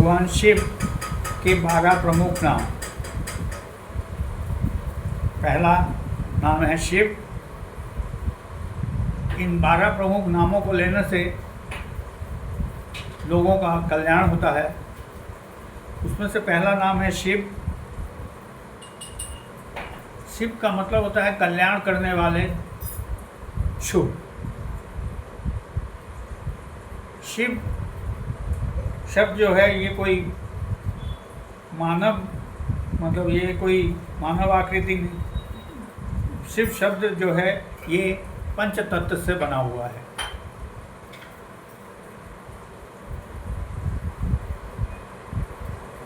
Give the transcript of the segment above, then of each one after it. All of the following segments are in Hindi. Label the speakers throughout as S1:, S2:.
S1: भगवान शिव के 12 प्रमुख नाम। पहला नाम है शिव। इन 12 प्रमुख नामों को लेने से लोगों का कल्याण होता है। उसमें से पहला नाम है शिव। शिव का मतलब होता है कल्याण करने वाले, शुभ। शिव शब्द जो है ये कोई मानव, मतलब ये कोई मानव आकृति नहीं। शिव शब्द जो है ये पंच तत्व से बना हुआ है।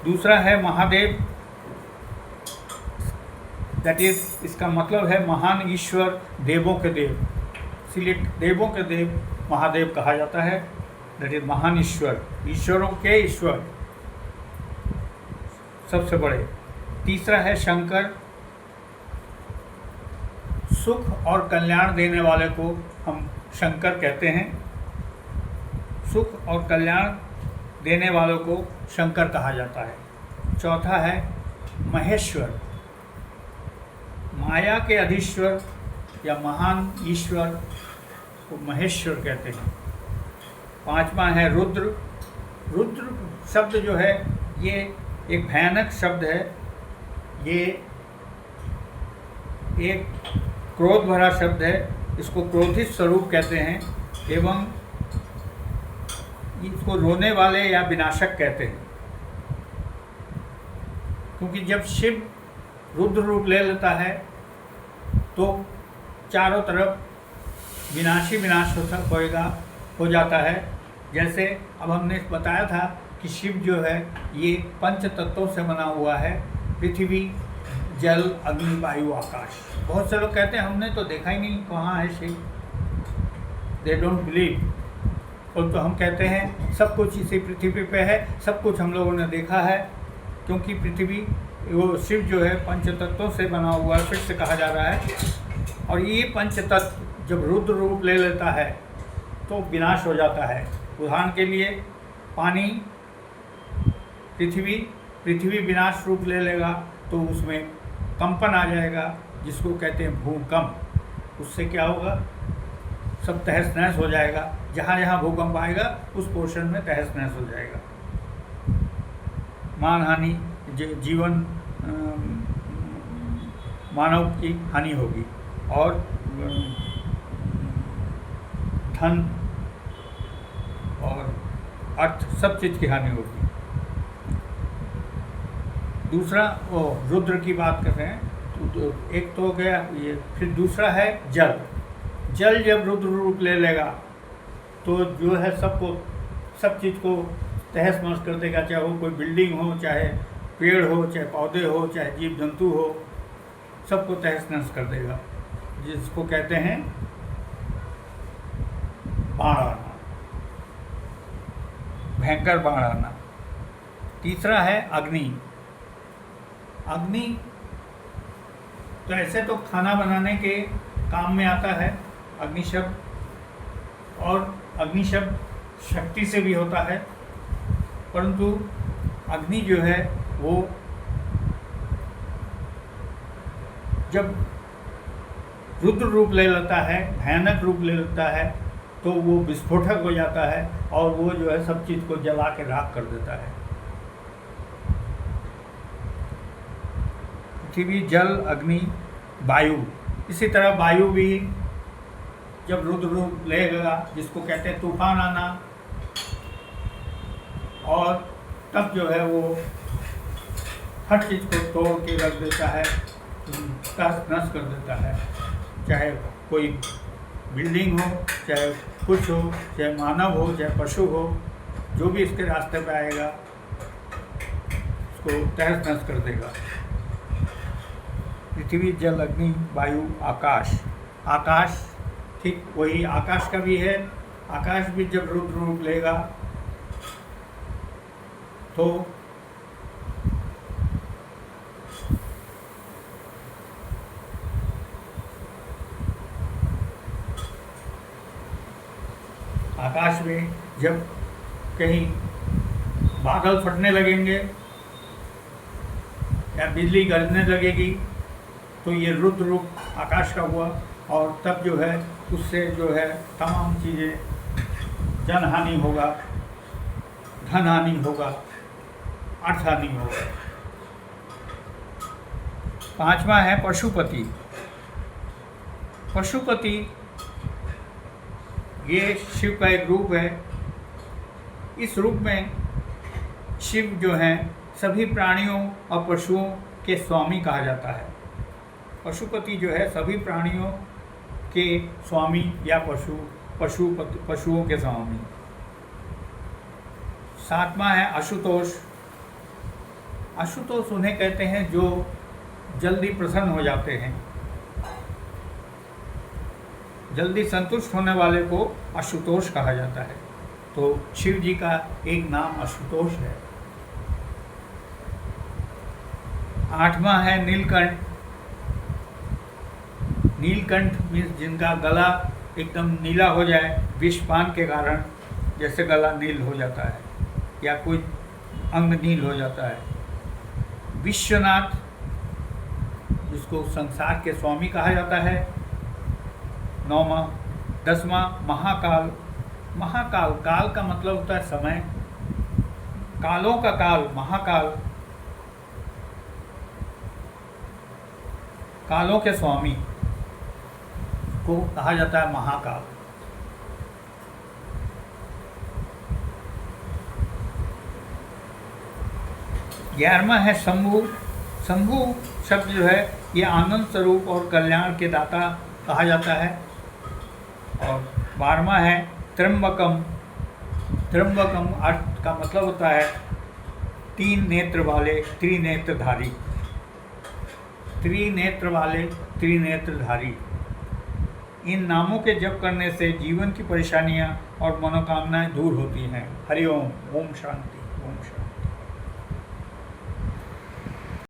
S1: दूसरा है महादेव, दैट इज, इसका मतलब है महान ईश्वर, देवों के देव। इसलिए देवों के देव महादेव कहा जाता है, दैट इज महान ईश्वर, ईश्वरों के ईश्वर, सबसे बड़े। तीसरा है शंकर, सुख और कल्याण देने वाले को हम शंकर कहते हैं। सुख और कल्याण देने वालों को शंकर कहा जाता है। चौथा है महेश्वर, माया के अधीश्वर या महान ईश्वर को महेश्वर कहते हैं। पांचवा है रुद्र। रुद्र शब्द जो है ये एक भयानक शब्द है। ये एक क्रोध भरा शब्द है। इसको क्रोधित स्वरूप कहते हैं एवं इसको रोने वाले या विनाशक कहते हैं। क्योंकि जब शिव रुद्र रूप ले लेता है तो चारों तरफ विनाशी विनाश हो जाता है। जैसे अब हमने बताया था कि शिव जो है ये पंच तत्वों से बना हुआ है, पृथ्वी, जल, अग्नि, वायु, आकाश। बहुत से लोग कहते हैं हमने तो देखा ही नहीं कहाँ है शिव, दे डोंट बिलीव। और तो हम कहते हैं सब कुछ इसी पृथ्वी पे है, सब कुछ हम लोगों ने देखा है। क्योंकि पृथ्वी, वो शिव जो है पंच तत्वों से बना हुआ है, फिर से कहा जा रहा है। और ये पंच तत्व जब रुद्र रूप ले लेता है तो विनाश हो जाता है। उदाहरण के लिए पानी, पृथ्वी विनाश रूप ले लेगा तो उसमें कंपन आ जाएगा, जिसको कहते हैं भूकंप। उससे क्या होगा, सब तहस नहस हो जाएगा। जहाँ जहाँ भूकंप आएगा उस पोर्शन में तहस नहस हो जाएगा, मानहानि, जीवन, मानव की हानि होगी और धन और अर्थ, सब चीज़ की हानि होगी। दूसरा वो रुद्र की बात कर रहे हैं तो एक तो हो गया ये। फिर दूसरा है जल। जल जब रुद्र रूप ले लेगा तो जो है सबको, सब चीज़ को तहस नहस कर देगा। चाहे वो कोई बिल्डिंग हो, चाहे पेड़ हो, चाहे पौधे हो, चाहे जीव जंतु हो, सबको तहस नहस कर देगा, जिसको कहते हैं बाढ़ आना, भयंकर बाढ़ आना। तीसरा है अग्नि। अग्नि तो ऐसे तो खाना बनाने के काम में आता है अग्नि शब्द, और अग्नि शब्द शक्ति से भी होता है, परंतु अग्नि जो है वो जब रुद्र रूप ले लेता है, भयानक रूप ले लेता है, तो वो विस्फोटक हो जाता है और वो जो है सब चीज़ को जला के राख कर देता है। पृथ्वी, जल, अग्नि, वायु। इसी तरह वायु भी जब रुद्र रूप लेगा, जिसको कहते हैं तूफान आना, और तब जो है वो हर चीज़ को तोड़ के रख देता है, तहस नहस कर देता है। चाहे कोई बिल्डिंग हो, चाहे कुछ हो, चाहे मानव हो, चाहे पशु हो, जो भी इसके रास्ते पे आएगा उसको तहस नहस कर देगा। पृथ्वी, जल, अग्नि, वायु, आकाश। आकाश ठीक वही आकाश का भी है। आकाश भी जब रुद्र रूप लेगा तो आकाश में जब कहीं बादल फटने लगेंगे या बिजली गरजने लगेगी तो ये रुद्र रूप आकाश का हुआ, और तब जो है उससे जो है तमाम चीज़ें, जनहानि होगा, धन हानि होगा, अर्थ हानि होगा। पांचवा है पशुपति। पशुपति ये शिव का एक रूप है। इस रूप में शिव जो हैं सभी प्राणियों और पशुओं के स्वामी कहा जाता है। पशुपति जो है सभी प्राणियों के स्वामी या पशुओं के स्वामी। सातवां है आशुतोष। आशुतोष उन्हें कहते हैं जो जल्दी प्रसन्न हो जाते हैं, जल्दी संतुष्ट होने वाले को आशुतोष कहा जाता है। तो शिव जी का एक नाम आशुतोष है। आठवां है नीलकंठ। नीलकंठ मीन्स जिनका गला एकदम नीला हो जाए विषपान के कारण, जैसे गला नील हो जाता है या कोई अंग नील हो जाता है। विश्वनाथ, जिसको संसार के स्वामी कहा जाता है। नौवां। दसवां महाकाल। महाकाल, काल का मतलब होता है समय, कालों का काल, महाकाल, कालों के स्वामी को कहा जाता है महाकाल। ग्यारहवां है शंभु। शंभु शब्द जो है ये आनंद स्वरूप और कल्याण के दाता कहा जाता है। और 12वां है त्र्यंबकम। त्र्यंबकम अर्थ का मतलब होता है तीन नेत्र वाले, त्रिनेत्रधारी। त्रिनेत्र वाले, त्रिनेत्रधारी। इन नामों के जप करने से जीवन की परेशानियां और मनोकामनाएं दूर होती हैं। हरि ओम। ओम शांति। ओम शांति।